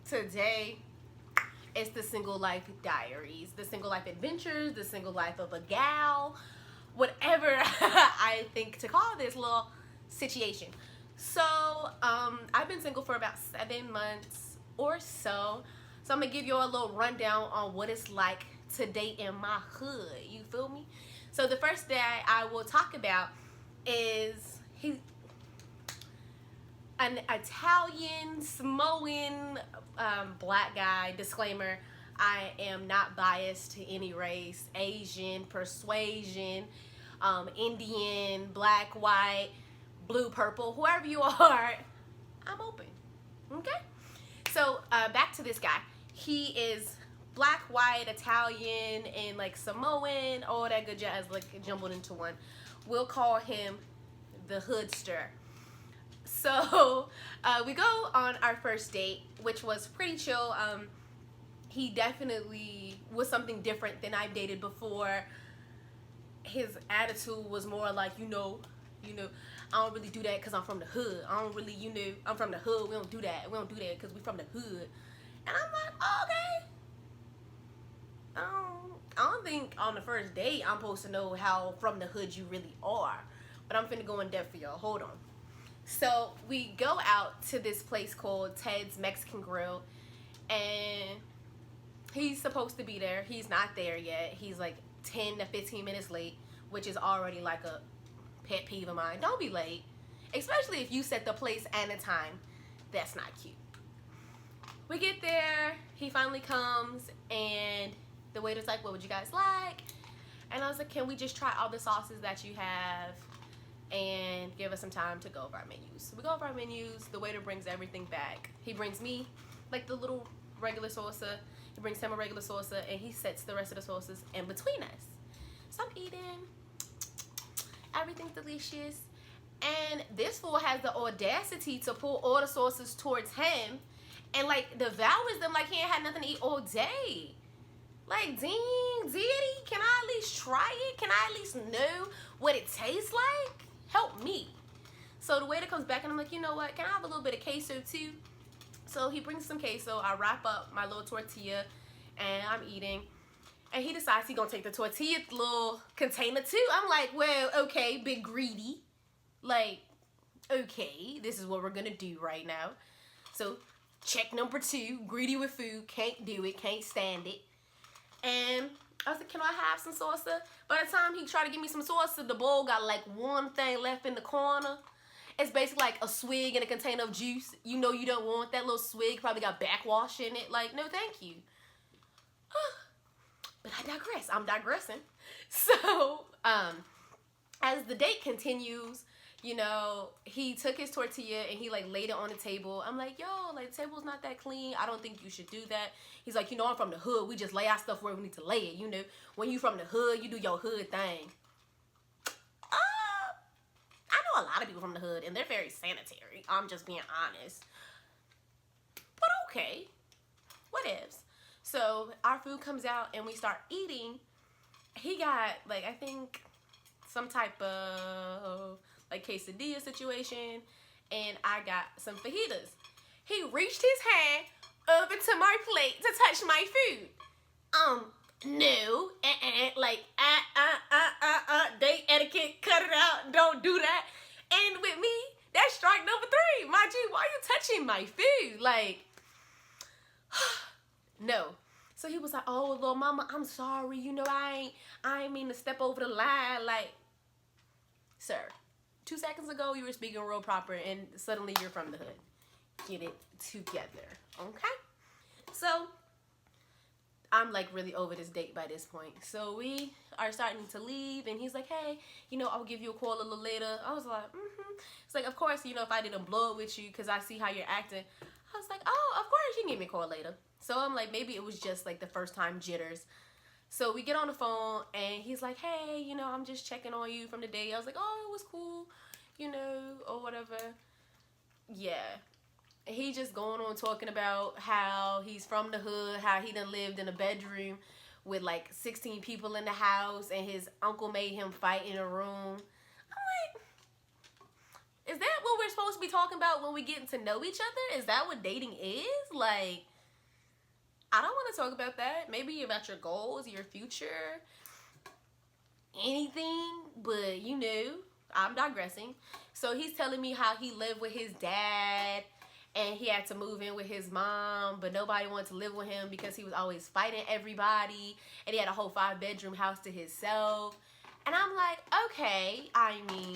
today it's the single life diaries, the single life adventures, the single life of a gal, whatever I think to call this little situation. So, I've been single for about 7 months or so. So I'm gonna give you a little rundown on what it's like to date in my hood. You feel me? So the first day I will talk about is an Italian, Samoan, black guy. Disclaimer, I am not biased to any race. Asian, persuasion, Indian, black, white, blue, purple, whoever you are, I'm open. Okay? So back to this guy. He is black, white, Italian, and like Samoan, all that good jazz, like jumbled into one. We'll call him the hoodster. So we go on our first date, which was pretty chill. He definitely was something different than I've dated before. His attitude was more like, I don't really do that because I'm from the hood. I don't really, I'm from the hood. We don't do that. We don't do that because we from the hood. And I'm like, oh, okay. I don't think on the first date I'm supposed to know how from the hood you really are. But I'm finna go in depth for y'all. Hold on. So we go out to this place called Ted's Mexican Grill. And he's supposed to be there. He's not there yet. He's like 10 to 15 minutes late, which is already like a pet peeve of mine. Don't be late. Especially if you set the place and the time. That's not cute. We get there, he finally comes, and the waiter's like, what would you guys like? And I was like, can we just try all the sauces that you have and give us some time to go over our menus? So we go over our menus, the waiter brings everything back. He brings me like the little regular salsa, he brings him a regular salsa, and he sets the rest of the sauces in between us. So I'm eating, everything's delicious, and this fool has the audacity to pull all the sauces towards him and like devours them like he ain't had nothing to eat all day. Like, dang, deity, can I at least try it? Can I at least know what it tastes like? Help me. So the waiter comes back and I'm like, you know what? Can I have a little bit of queso too? So he brings some queso. I wrap up my little tortilla and I'm eating. And he decides he's gonna take the tortilla little container too. I'm like, well, okay, big greedy. Like, okay, this is what we're gonna do right now. So check number 2, greedy with food, can't do it, can't stand it. And I was like, can I have some salsa? By the time he tried to give me some salsa, the bowl got like one thing left in the corner. It's basically like a swig in a container of juice. You know you don't want that little swig, probably got backwash in it. Like, no thank you. But I digress. I'm digressing. So, as the date continues, he took his tortilla and he like laid it on the table. I'm like, yo, like the table's not that clean. I don't think you should do that. He's like, I'm from the hood. We just lay our stuff where we need to lay it. When you from the hood, you do your hood thing. I know a lot of people from the hood and they're very sanitary. I'm just being honest. But okay, whatevs. So our food comes out and we start eating. He got like, I think some type of like quesadilla situation, and I got some fajitas. He reached his hand over to my plate to touch my food. No, like, date etiquette, cut it out, don't do that. And with me, that's strike number 3. My G, why are you touching my food? Like, no. So he was like, oh, little mama, I'm sorry, I ain't mean to step over the line. Like, sir, 2 seconds ago, you were speaking real proper, and suddenly you're from the hood. Get it together, okay? So, I'm, like, really over this date by this point. So, we are starting to leave, and he's like, hey, I'll give you a call a little later. I was like, It's like, of course, if I didn't blow it with you because I see how you're acting. I was like, oh, of course, you can give me a call later. So, I'm like, maybe it was just, like, the first time jitters. So we get on the phone and he's like, hey, I'm just checking on you from the day. I was like, oh, it was cool, or whatever. Yeah. He just going on talking about how he's from the hood, how he done lived in a bedroom with like 16 people in the house and his uncle made him fight in a room. I'm like, is that what we're supposed to be talking about when we getting to know each other? Is that what dating is? Like, I don't want to talk about that. Maybe about your goals, your future, anything, but you know, I'm digressing. So he's telling me how he lived with his dad and he had to move in with his mom, but nobody wanted to live with him because he was always fighting everybody, and he had a whole 5-bedroom house to himself. And I'm like, okay, I mean,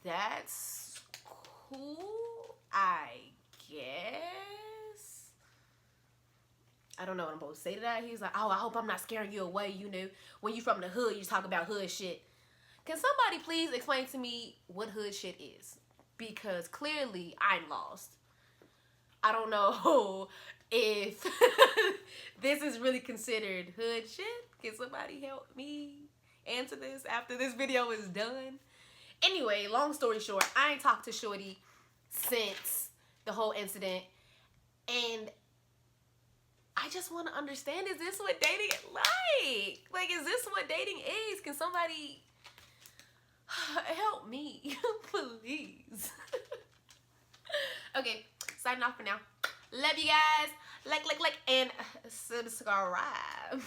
that's cool, I guess. I don't know what I'm supposed to say to that. He's like, oh, I hope I'm not scaring you away, you know. When you from the hood, you just talk about hood shit. Can somebody please explain to me what hood shit is? Because clearly I'm lost. I don't know if this is really considered hood shit. Can somebody help me answer this after this video is done? Anyway, long story short, I ain't talked to Shorty since the whole incident. And I just want to understand, is this what dating is like? Like, is this what dating is? Can somebody help me, please? Okay, signing off for now. Love you guys. Like, and subscribe.